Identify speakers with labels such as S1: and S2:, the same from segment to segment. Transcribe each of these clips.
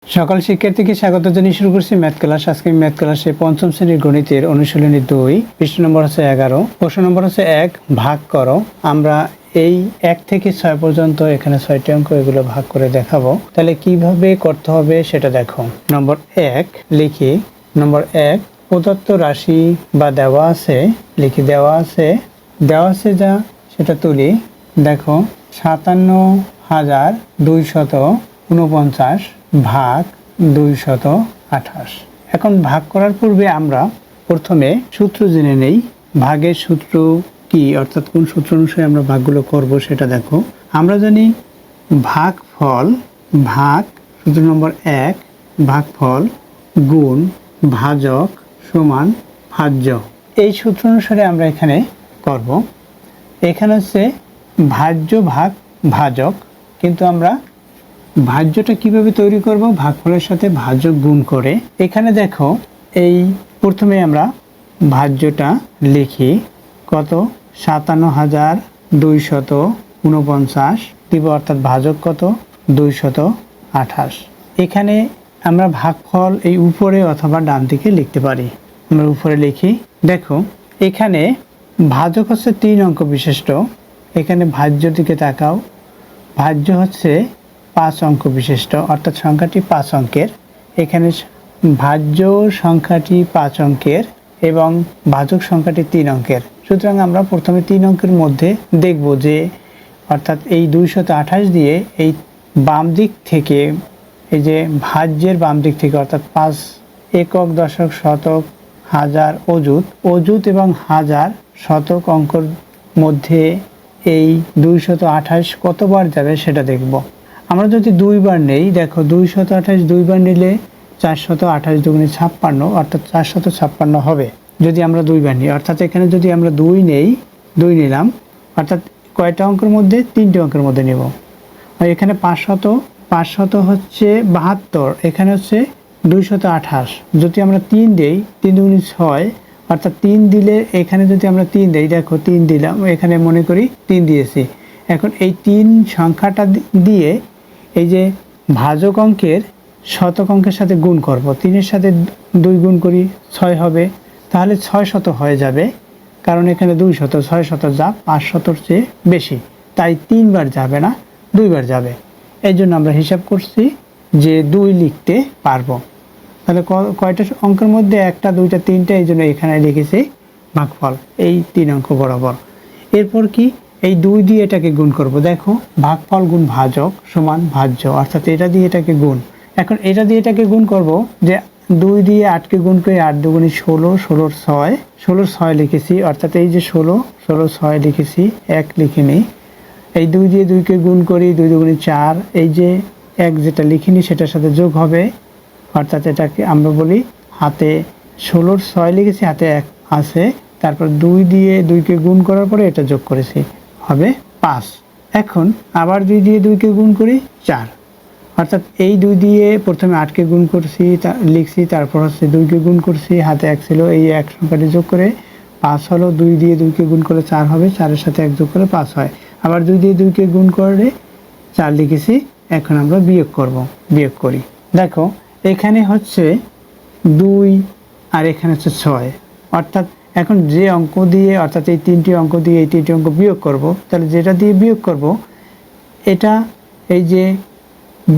S1: সকল শিক্ষার্থীকে স্বাগত জানিয়ে শুরু করছি ম্যাথ ক্লাস। আজকে ম্যাথ ক্লাসে পঞ্চম শ্রেণীর গণিতের অনুশীলনী 2, পৃষ্ঠা নম্বর হচ্ছে 11, প্রশ্ন নম্বর হচ্ছে 1, ভাগ করো। আমরা এই 1 থেকে 6 পর্যন্ত এখানে 6টি অঙ্ক, এগুলো ভাগ করে দেখাবো। তাহলে কিভাবে করতে হবে সেটা দেখো। নম্বর 1 লিখি। নম্বর 1, প্রদত্ত রাশি বা দেওয়া আছে লিখি, দেওয়া আছে যা সেটা তুলি। দেখো 57,249 ভাগ 228। এখন ভাগ করার পূর্বে আমরা প্রথমে সূত্র জেনে নেই। ভাগের সূত্র কি, অর্থাৎ কোন সূত্র অনুসারে আমরা ভাগগুলো করব সেটা দেখো। আমরা জানি ভাগফল, ভাগ সূত্র নম্বর 1, ভাগফল গুণ ভাজক সমান ভাজ্য। এই সূত্র অনুসারে আমরা এখানে করব। এখানে হচ্ছে ভাজ্য ভাগ ভাজক, কিন্তু আমরা ভাজ্যটা কিভাবে তৈরি করব? ভাগফলের সাথে ভাজক গুণ করে। এখানে দেখো, এই প্রথমে আমরা ভাজ্যটা লিখি। কত? 57,249 দিব, অর্থাৎ ভাজক কত? 228। এখানে আমরা ভাগফল এই উপরে অথবা ডান দিকে লিখতে পারি। আমরা উপরে লিখি। দেখো এখানে ভাজক হচ্ছে 3 অঙ্ক বিশিষ্ট। এখানে ভাজ্য দিকে তাকাও। ভাজ্য হচ্ছে 5 অঙ্ক বিশিষ্ট, অর্থাৎ সংখ্যাটি 5 অঙ্কের। এখানে ভাজ্য সংখ্যাটি 5 অঙ্কের এবং ভাজক সংখ্যাটি 3 অঙ্কের। সুতরাং আমরা প্রথমে 3 অঙ্কের মধ্যে দেখব যে, অর্থাৎ এই 228 দিয়ে এই বাম দিক থেকে, এই যে ভাজ্যের বাম দিক থেকে, অর্থাৎ 5 একক, দশক, শতক, হাজার, অযুত এবং হাজার, শতক অঙ্কর মধ্যে এই 228 কতবার যাবে সেটা দেখব। আমরা যদি 2 বার নেই, দেখো 228 2 বার নিলে 428 দুগুণে 56, অর্থাৎ 456 হবে যদি আমরা 2 বার নিই। অর্থাৎ এখানে যদি আমরা 2 নেই, 2 নিলাম, অর্থাৎ কয়টা অঙ্কের মধ্যে? 3টি অঙ্কের মধ্যে নেব। আর এখানে 500 হচ্ছে 72, এখানে হচ্ছে 228। যদি আমরা 3 দেই, 3 দুগুণে 6, অর্থাৎ 3 দিলে এখানে যদি আমরা 3 দেই, দেখো 3 দিলাম, এখানে মনে করি 3 দিয়েছি। এখন এই 3 সংখ্যাটা দিয়ে এই যে ভাজক অঙ্কের শতক অঙ্কের সাথে গুণ করব। 3-এর সাথে 2 গুণ করি, 6 হবে। তাহলে 600 হয়ে যাবে, কারণ এখানে 200, 600 যা 500-র চেয়ে বেশি, তাই 3 বার যাবে না, 2 বার যাবে। এই জন্য আমরা হিসাব করছি যে 2 লিখতে পারবো। তাহলে কয়টা অঙ্কের মধ্যে? 1টা, 2টা, 3টা, এই জন্য এখানে লিখেছি ভাগফল এই 3 অঙ্ক বরাবর। এরপর কি? এই 2 দিয়ে এটাকে গুণ করব। দেখো ভাগফল গুণ ভাজক সমান ভাজ্য, অর্থাৎ এটা দিয়ে এটাকে গুণ। এখন এটা দিয়ে এটাকে গুণ করব, যে 2 দিয়ে 8কে গুণ করে 8 দুগুণে 16, 16-র 6, 16-র 6 লিখেছি, অর্থাৎ এই যে 16, 16-র 6 লিখেছি, 1 লিখিনি। এই 2 দিয়ে 2কে গুণ করি, 2 দুগুণে 4, এই যে 1 যেটা লিখিনি সেটার সাথে যোগ হবে, অর্থাৎ এটাকে আমরা বলি হাতে 16-র 6 লিখেছি, হাতে 1 আছে, তারপর 2 দিয়ে 2কে গুণ করার পরে এটা যোগ করেছি, হবে 5। এখন আবার 2 দিয়ে 2কে গুণ করি, 4, অর্থাৎ এই 2 দিয়ে প্রথমে 8কে গুণ করছি, লিখছি, তারপর হচ্ছে 2কে গুণ করছি, হাতে 1 ছিল, এই 1 সংখ্যাটি যোগ করে 5 হলো। 2 দিয়ে 2কে গুণ করলে 4 হবে, 4-এর সাথে 1 যোগ করে 5 হয়। আবার 2 দিয়ে 2কে গুণ করে 4 লিখেছি। এখন আমরা বিয়োগ করি। দেখো এখানে হচ্ছে 2 আর এখানে হচ্ছে 6, অর্থাৎ এখন যে অঙ্ক দিয়ে, অর্থাৎ এই 3টি অঙ্ক দিয়ে এই 3টি অঙ্ক বিয়োগ করব, তাহলে যেটা দিয়ে বিয়োগ করব এটা এই যে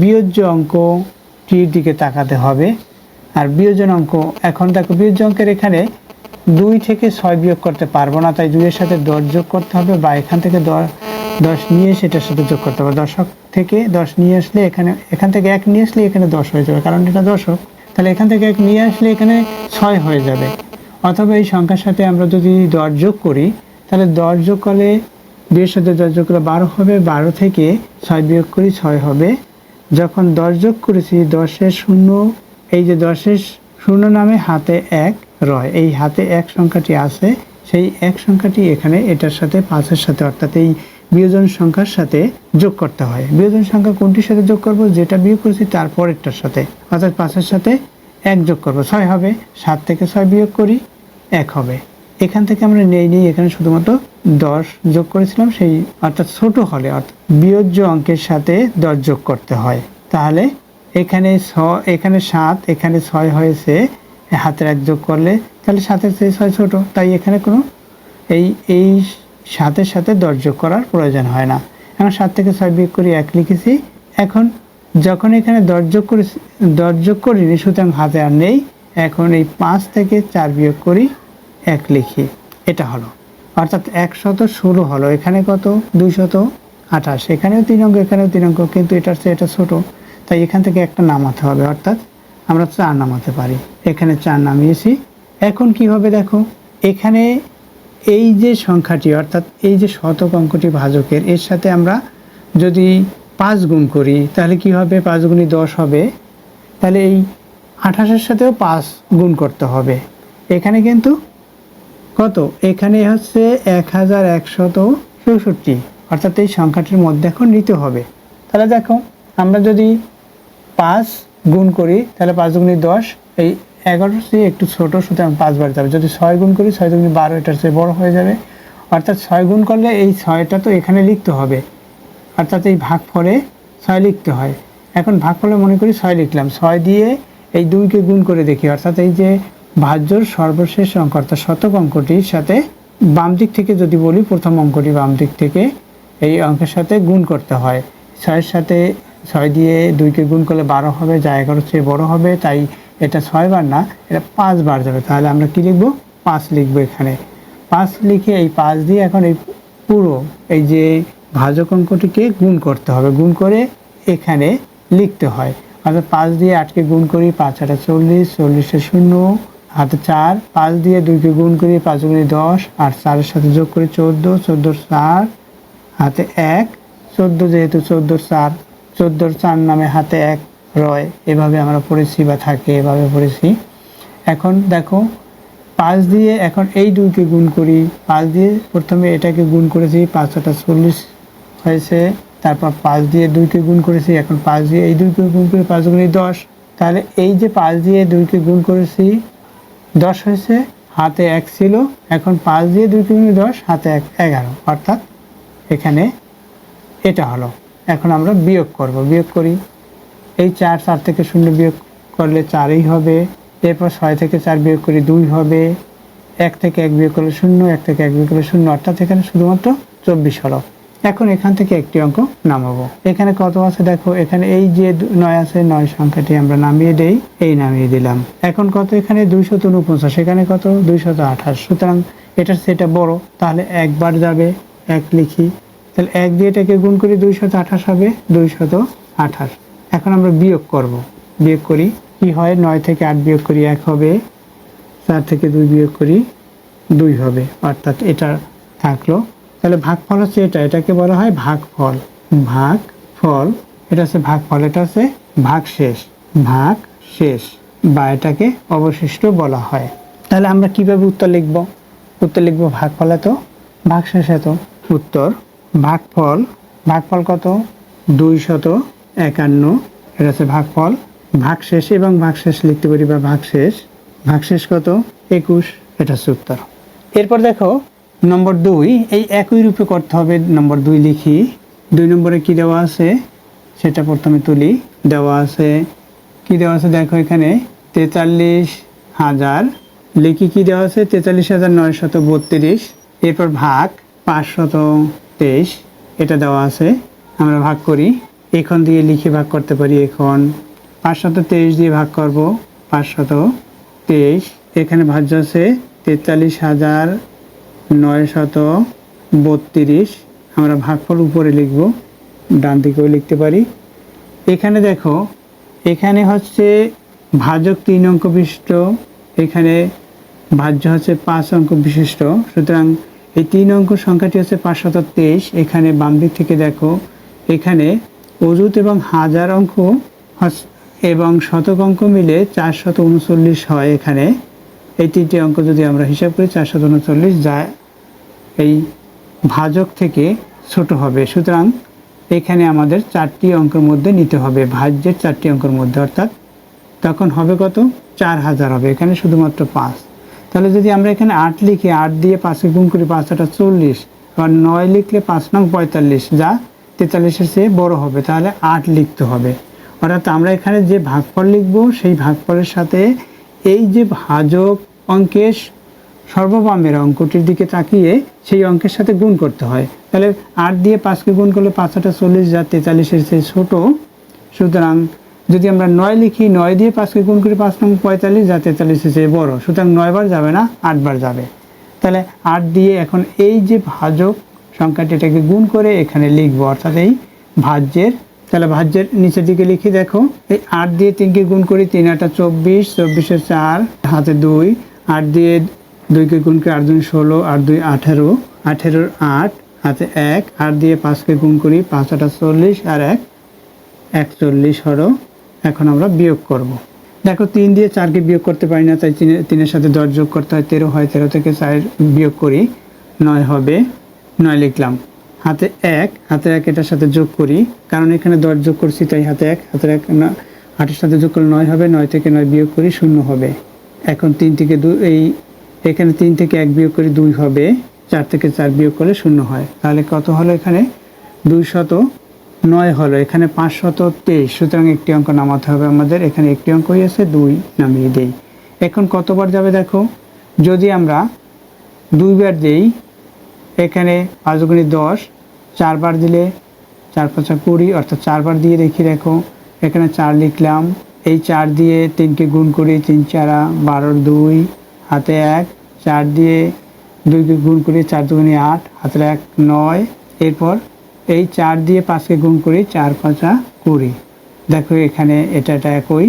S1: বিয়োজ্য অঙ্কটির দিকে তাকাতে হবে। আর বিয়োজন অঙ্ক, এখন দেখো বিয়োজ্য অঙ্কের এখানে 2 থেকে 6 বিয়োগ করতে পারবো না, তাই 2-এর সাথে 10 যোগ করতে হবে, বা এখান থেকে 10 নিয়ে সেটার সাথে যোগ করতে হবে। দশক থেকে 10 নিয়ে আসলে এখান থেকে 1 নিয়ে আসলে এখানে 10 হয়ে যাবে, কারণ এটা দশক। তাহলে এখান থেকে 1 নিয়ে আসলে এখানে 6 হয়ে যাবে। অথবা এই সংখ্যার সাথে আমরা যদি 10 যোগ করি, তাহলে 10 যোগ করলে 2-এর সাথে 10 যোগ করলে 12 হবে, 12 থেকে 6 বিয়োগ করি, 6 হবে। যখন 10 যোগ করেছি, 10-এর 0, এই যে 10-এর 0 নামে হাতে 1 রয়, এই হাতে 1 সংখ্যাটি আছে, সেই 1 সংখ্যাটি এখানে এটার সাথে 5-এর সাথে, অর্থাৎ এই বিয়োজন সংখ্যার সাথে যোগ করতে হয়। বিয়োজন সংখ্যা কোনটির সাথে যোগ করব? যেটা বিয়োগ করেছি তার পরেরটার সাথে, অর্থাৎ 5-এর সাথে 1 যোগ করব, 6 হবে। 7 থেকে 6 বিয়োগ করি, 1 হবে। এখান থেকে আমরা নেই, এখানে শুধুমাত্র 10 যোগ করেছিলাম, সেই অর্থাৎ ছোট হলে, অর্থাৎ বিয়োজ্য অঙ্কের সাথে 10 যোগ করতে হয়, তাহলে এখানে 7, এখানে 6 হয়েছে, হাতের 1 যোগ করলে তাহলে 7-এর চেয়ে 6 ছোট, তাই এখানে কোনো এই 7-এর সাথে 10 যোগ করার প্রয়োজন হয় না। এখন 7 থেকে 6 বিয়োগ করি 1 লিখেছি। এখন যখন এখানে 10 যোগ করিনি, সুতরাং হাতে আর নেই। এখন এই 5 থেকে 4 বিয়োগ করি 1 লিখি, এটা হলো, অর্থাৎ 116 হলো। এখানে কত? 228। এখানেও 3 অঙ্ক, এখানেও 3 অঙ্ক, কিন্তু এটার চেয়ে এটা ছোট, তাই এখান থেকে একটা নামাতে হবে, অর্থাৎ আমরা 4 নামাতে পারি। এখানে 4 নামিয়েছি। এখন কি হবে দেখো, এখানে এই যে সংখ্যাটি, অর্থাৎ এই যে শতক অঙ্কটি ভাজকের, এর সাথে আমরা যদি 5 গুণ করি তাহলে কি হবে? 5 গুণে 10 হবে। তাহলে এই 28-এর সাথেও 5 গুণ করতে হবে। এখানে কিন্তু কত? এখানে হচ্ছে 1164, অর্থাৎ এই সংখ্যাটির মধ্যে এখন নিতে হবে। তাহলে দেখো, আমরা যদি 5 গুণ করি তাহলে 5 গুণে 10, এই 11 চেয়ে একটু ছোট, সুতরাং 5 বার যাবে। যদি 6 গুণ করি, 6 গুণে 12, এটার চেয়ে বড় হয়ে যাবে। অর্থাৎ 6 গুণ করলে এই 6টা তো এখানে লিখতে হবে, অর্থাৎ এই ভাগফলে 6 লিখতে হয়। এখন ভাগফলে মনে করি 6 লিখলাম, 6 দিয়ে এই 2কে গুণ করে দেখি, অর্থাৎ এই যে ভাজ্যর সর্বশেষ অঙ্ক, অর্থাৎ শতক অঙ্কটির সাথে বাম দিক থেকে যদি বলি, প্রথম অঙ্কটি বাম দিক থেকে এই অঙ্কের সাথে গুণ করতে হয়। 6-এর সাথে 6 দিয়ে 2কে গুণ করলে 12 হবে, যা 11-এর চেয়ে বড় হবে, তাই এটা 6 বার না, এটা 5 বার যাবে। তাহলে আমরা কি লিখবো? 5 লিখবো। এখানে 5 লিখে এই 5 দিয়ে এখন এই পুরো এই যে ভাজক অঙ্কটিকে গুণ করতে হবে, গুণ করে এখানে লিখতে হয়। অর্থাৎ 5 দিয়ে 8কে গুণ করি, 5 8 40, 40-এ 0, হাতে 4, 5 দিয়ে 2কে গুণ করি, 5 গুণে 10, আর 4-এর সাথে যোগ করি 14, 14 4, হাতে 1, 14 যেহেতু 14 4, 14 4 নামে হাতে 1 রয়। এভাবে আমরা পড়েছি বা থাকে, এভাবে পড়েছি। এখন দেখো, 5 দিয়ে এখন এই 2কে গুণ করি, 5 দিয়ে প্রথমে এটাকে গুণ করেছি, 5 8 40 হয়েছে। তারপর 5 দিয়ে 2কে গুণ করেছি, এখন 5 দিয়ে এই 2কে গুণ করি, 5 গুণে 10। তাহলে এই যে 5 দিয়ে 2কে গুণ করেছি, 10 হয়েছে, হাতে 1 ছিল। এখন 5 দিয়ে 2কে গুণে 10, হাতে 1, 11, অর্থাৎ এখানে এটা হলো। এখন আমরা বিয়োগ করব, বিয়োগ করি। এই 4 থেকে 0 বিয়োগ করলে 4ই হবে। এরপর 6 থেকে 4 বিয়োগ করি 2 হবে। 1 থেকে 1 বিয়োগ করলে 0, 1 থেকে 1 বিয়োগ করলে 0, অর্থাৎ এখানে শুধুমাত্র 24 হলো। এখন এখান থেকে একটি অঙ্ক নামাবো। এখানে কত আছে দেখো, এখানে এই যে 9 আছে, 9 সংখ্যাটি আমরা নামিয়ে দেই, এই নামিয়ে দিলাম। এখন কত? এখানে 249, এখানে কত? 228। সুতরাং এটার সেটা বড়, তাহলে 1 বার যাবে, 1 লিখি। তাহলে 1 দিয়ে এটাকে গুণ করি, 228 হবে, 228। এখন আমরা বিয়োগ করব, বিয়োগ করি। কি হয়? 9 থেকে 8 বিয়োগ করি 1 হবে, 4 থেকে 2 বিয়োগ করি 2 হবে, অর্থাৎ এটা থাকলো। তাহলে ভাগফল হচ্ছে এটা, এটাকে বলা হয় ভাগফল। ভাগফল, এটা হচ্ছে ভাগফল, এটা হচ্ছে ভাগশেষ, ভাগশেষ, বা এটাকে অবশিষ্ট বলা হয়। তাহলে আমরা কিভাবে উত্তর লিখব? উত্তর লিখব ভাগফল এত, ভাগশেষ এত। উত্তর ভাগফল, ভাগফল কত? 251, এটা হচ্ছে ভাগফল। ভাগশেষ এবং ভাগশেষ লিখতে পারি, বা ভাগশেষ, ভাগশেষ কত? 21, এটা হচ্ছে উত্তর। এরপর দেখো নম্বর 2, এই একই রূপে করতে হবে। নম্বর 2 লিখি। 2 নম্বরে কি দেওয়া আছে সেটা প্রথমে তুলি। দেওয়া আছে, কি দেওয়া আছে দেখো, এখানে 43,000 লিখি। কি দেওয়া আছে? 43,932। এরপর ভাগ 523, এটা দেওয়া আছে। আমরা ভাগ করি, এখন দিয়ে লিখে ভাগ করতে পারি। এখন 523 দিয়ে ভাগ করব, 523। এখানে ভাজ্য আছে 43,932। আমরা ভাগফল উপরে লিখব, ডান দিকেও লিখতে পারি। এখানে দেখো, এখানে হচ্ছে ভাজক 3 অঙ্ক বিশিষ্ট, এখানে ভাজ্য হচ্ছে 5 অঙ্ক বিশিষ্ট। সুতরাং এই 3 অঙ্ক সংখ্যাটি হচ্ছে 523। এখানে বাম দিক থেকে দেখো, এখানে অযুত এবং হাজার অঙ্ক এবং শতক অঙ্ক মিলে 439 হয়। এখানে এই 3টি অঙ্ক যদি আমরা হিসাব করি, 439, যা এই ভাজক থেকে ছোট হবে। সুতরাং এখানে আমাদের 4টি অঙ্কের মধ্যে নিতে হবে, ভাজ্যের 4টি অঙ্কের মধ্যে, অর্থাৎ তখন হবে কত? 4000 হবে। এখানে শুধুমাত্র 5। তাহলে যদি আমরা এখানে 8 লিখি, 8 দিয়ে 5কে গুণ করি, 5 8 40, আর 9 লিখলে 5 9 45, যা 43-এর চেয়ে বড় হবে, তাহলে 8 লিখতে হবে। অর্থাৎ আমরা এখানে যে ভাগফল লিখব সেই ভাগফলের সাথে এই যে ভাজক অঙ্কের সর্ববামের অঙ্কটির দিকে তাকিয়ে সেই অঙ্কের সাথে গুণ করতে হয়। তাহলে 8 দিয়ে 5কে গুণ করলে 5 8 40 যা 43-এর চেয়ে ছোট। সুতরাং যদি আমরা 9 লিখি, 9 দিয়ে 5কে গুণ করি 5 নং 45 যা 43-এর চেয়ে বড়। সুতরাং 9 বার যাবে না, 8 বার যাবে। তাহলে 8 দিয়ে এখন এই যে ভাজক সংখ্যাটি এটাকে গুণ করে এখানে লিখব, অর্থাৎ এই ভাজ্যের। তাহলে ভাজ্যের নিচের দিকে লিখি, দেখো এই 8 দিয়ে 3কে গুণ করি 3 8 24, 24-এর 4 হাতে 2, 8 দিয়ে 2কে গুণ করি 8 2 16, 8 2 18, 18-এর 8 হাতে 1, 8 দিয়ে 5কে গুণ করি 5 8 40 আর 1 41 হলো। এখন আমরা বিয়োগ করব। দেখো 3 দিয়ে 4কে বিয়োগ করতে পারি না, তাই 3-এর সাথে 10 যোগ করতে হয়, 13 হয়। 13 থেকে 4 বিয়োগ করি 9 হবে, 9 লিখলাম। হাতে 1, হাতে 1 এটার সাথে যোগ করি, কারণ এখানে 10 যোগ করছি তাই হাতে 1, হাতে 1 8-এর সাথে যোগ করলে 9 হবে, 9 থেকে 9 বিয়োগ করি 0 হবে। এখন 3 থেকে 2 এখানে 3 থেকে 1 বিয়োগ করি 2 হবে, 4 থেকে 4 বিয়োগ করলে 0 হয়। তাহলে কত হলো? এখানে 209 হলো, এখানে 523। সুতরাং একটি অঙ্ক নামাতে হবে আমাদের। এখানে একটি অঙ্কই আছে, 2 নামিয়ে দেই। এখন কতবার যাবে দেখো, যদি আমরা 2 বার দেই, এখানে 5 গুণে 10, 4 বার দিলে 4 5 20, অর্থাৎ 4 বার দিয়ে দেখি। দেখো এখানে 4 লিখলাম, এই 4 দিয়ে 3কে গুণ করি 3 4 12, 2 হাতে 1, 4 দিয়ে 2কে গুণ করি 4 2 8, হাতে 1 9। এরপর এই 4 দিয়ে 5কে গুণ করি 4 5 20। দেখো এখানে এটা একই।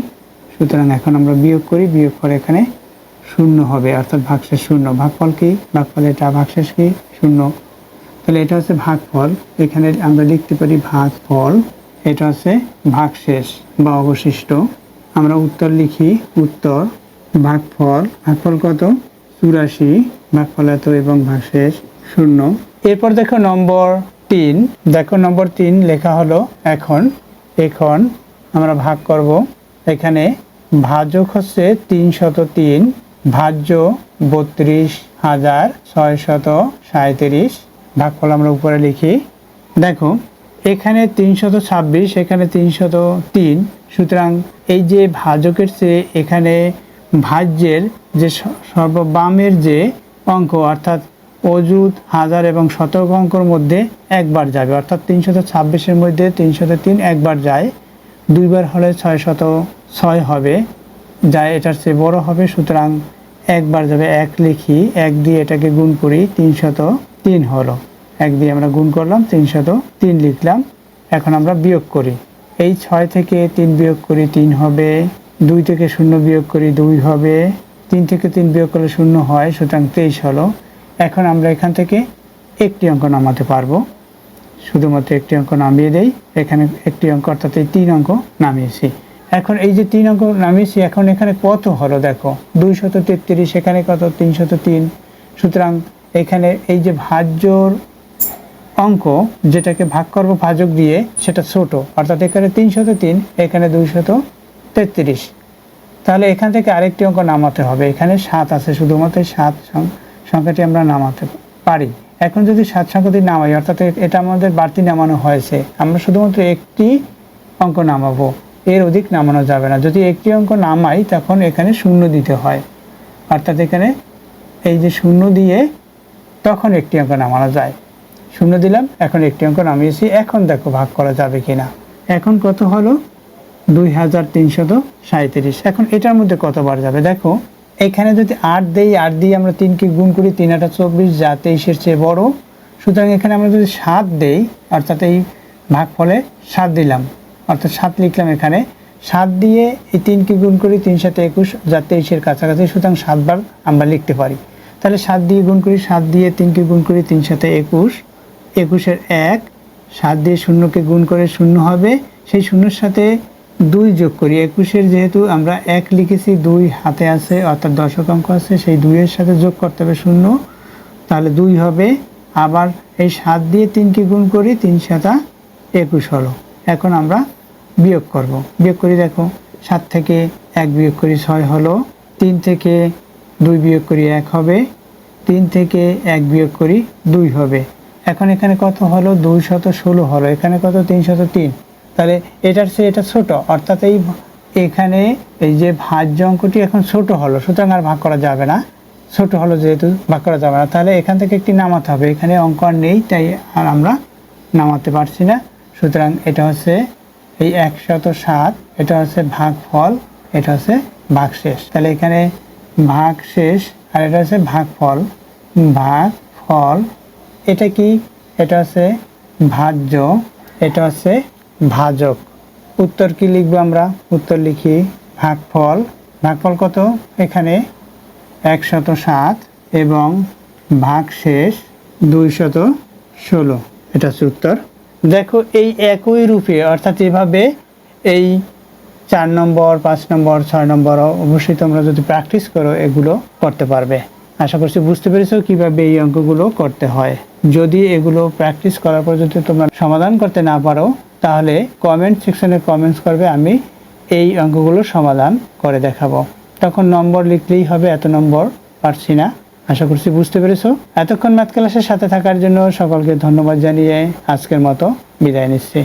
S1: সুতরাং এখন আমরা বিয়োগ করি, বিয়োগ করে এখানে 0 হবে, অর্থাৎ ভাগশেষ 0। ভাগফল কি? ভাগফল এটা, ভাগশেষ কি? 0। তাহলে এটা হচ্ছে ভাগফল। এখানে আমরা লিখতে পারি ভাগফল, এটা হচ্ছে ভাগশেষ বা অবশিষ্ট। আমরা উত্তর লিখি, উত্তর ভাগফল। ভাগফল কত? 84, ভাগফল এত এবং ভাগশেষ 0। এরপর দেখো নম্বর 3, দেখো নম্বর 3 লেখা হলো। এখন আমরা ভাগ করব। এখানে ভাজক হচ্ছে 303, ভাজ্য 32,637। ভাগফল আমরা উপরে লিখি। দেখো এখানে 326, এখানে 303। সুতরাং এই যে ভাজকের চেয়ে এখানে ভাজ্যের যে সর্ববামের যে অঙ্ক, অর্থাৎ অযুত, হাজার এবং শতক অঙ্কর মধ্যে একবার যাবে, অর্থাৎ 326-এর মধ্যে 303 একবার যায়। 2 বার হলে 606 হবে, যায় এটার চেয়ে বড় হবে। সুতরাং একবার যাবে, 1 লিখি। 1 দিয়ে এটাকে গুণ করি 303 হলো, 1 দিয়ে আমরা গুণ করলাম 303 লিখলাম। এখন আমরা বিয়োগ করি, এই 6 থেকে 3 বিয়োগ করি 3 হবে, 2 থেকে 0 বিয়োগ করি 2 হবে, 3 থেকে 3 বিয়োগ করলে 0 হয়। সুতরাং 23 হলো। এখন আমরা এখান থেকে একটি অঙ্ক নামাতে পারবো, শুধুমাত্র একটি অঙ্ক নামিয়ে দেই। এখানে একটি অঙ্ক, অর্থাৎ এই 3 অঙ্ক নামিয়েছি। এখন এই যে 3 অঙ্ক নামিয়েছি, এখন এখানে কত হলো দেখো, 233, এখানে কত? 303। সুতরাং এখানে এই যে ভাজ্যর অঙ্ক যেটাকে ভাগ করব ভাজক দিয়ে, সেটা ছোট, অর্থাৎ এখানে 303, এখানে 233। তাহলে এখান থেকে আরেকটি অঙ্ক নামাতে হবে। এখানে 7 আছে, শুধুমাত্র 7 সংখ্যাটি আমরা নামাতে পারি। এখন যদি 7 সংখ্যাটি নামাই, অর্থাৎ এটা আমাদের বাড়তি নামানো হয়েছে, আমরা শুধুমাত্র একটি অঙ্ক নামাবো, এর অধিক নামানো যাবে না। যদি একটি অঙ্ক নামাই তখন এখানে 0 দিতে হয়, অর্থাৎ এখানে এই যে 0 দিয়ে তখন একটি অঙ্ক নামানো যায়। 0 দিলাম, এখন একটি অঙ্ক নামিয়েছি। এখন দেখো ভাগ করা যাবে কিনা। এখন কত হলো? 2337। এখন এটার মধ্যে কতবার যাবে দেখো, এখানে যদি 8 দেই, 8 দিয়ে আমরা 3কে গুণ করি 3 8 24, যা 23-এর চেয়ে বড়। সুতরাং এখানে আমরা যদি 7 দেই, অর্থাৎ এই ভাগফলে 7 দিলাম, অর্থাৎ 7 লিখলাম। এখানে 7 দিয়ে এই 3কে গুণ করি 3 7 21, যা 23-এর কাছাকাছি। সুতরাং 7 বার আমরা লিখতে পারি। তাহলে 7 দিয়ে গুণ করি, 7 দিয়ে 3কে গুণ করি 3 7 21, 21-এর 1, 7 দিয়ে 0কে গুণ করে 0 হবে, সেই 0-এর সাথে 2 যোগ করি। 21-এর যেহেতু আমরা 1 লিখেছি, 2 হাতে আছে, অর্থাৎ দশক অঙ্ক আছে, সেই 2-এর সাথে যোগ করতে হবে 0, তাহলে 2 হবে। আবার এই 7 দিয়ে 3কে গুণ করি 3 7 21 হলো। এখন আমরা বিয়োগ করব, বিয়োগ করি। দেখো 7 থেকে 1 বিয়োগ করি 6 হলো, 3 থেকে 2 বিয়োগ করি 1 হবে, 3 থেকে 1 বিয়োগ করি 2 হবে। এখন এখানে কত হলো? 216 হলো। এখানে কত? 303। তাহলে এটার চেয়ে এটা ছোট, অর্থাৎ এখানে এই যে ভাজ্য অঙ্কটি এখন ছোট হলো, সুতরাং আর ভাগ করা যাবে না। ছোট হলো যেহেতু ভাগ করা যাবে না, তাহলে এখান থেকে একটি নামাতে হবে। এখানে অঙ্ক আর নেই, তাই আর আমরা নামাতে পারছি না। সুতরাং এটা হচ্ছে এই 107, এটা হচ্ছে ভাগফল, এটা হচ্ছে ভাগশেষ। তাহলে এখানে ভাগশেষ আর এটা হচ্ছে ভাগফল। ভাগফল এটা কি? এটা হচ্ছে ভাজ্য, এটা হচ্ছে ভাজক। উত্তর কি লিখবো আমরা? উত্তর লিখি ভাগফল। ভাগফল কত? এখানে 107 এবং ভাগশেষ 216, এটা হচ্ছে উত্তর। দেখো এই একই রূপে, অর্থাৎ এভাবে এই 4 নম্বর, 5 নম্বর, 6 নম্বর অবশ্যই তোমরা যদি প্র্যাকটিস করো এগুলো করতে পারবে। আশা করছি বুঝতে পেরেছো কিভাবে এই অঙ্কগুলো করতে হয়। যদি এগুলো প্র্যাকটিস করার পর যদি তোমরা সমাধান করতে না পারো, তাহলে কমেন্ট সেকশনে কমেন্টস করবে, আমি এই অঙ্কগুলো সমাধান করে দেখাবো। তখন নম্বর লিখলেই হবে, এত নম্বর পারছি না। আশা করছি বুঝতে পেরেছো। এতক্ষণ ম্যাথ ক্লাসের সাথে থাকার জন্য সকলকে ধন্যবাদ জানিয়ে আজকের মতো বিদায় নিচ্ছি।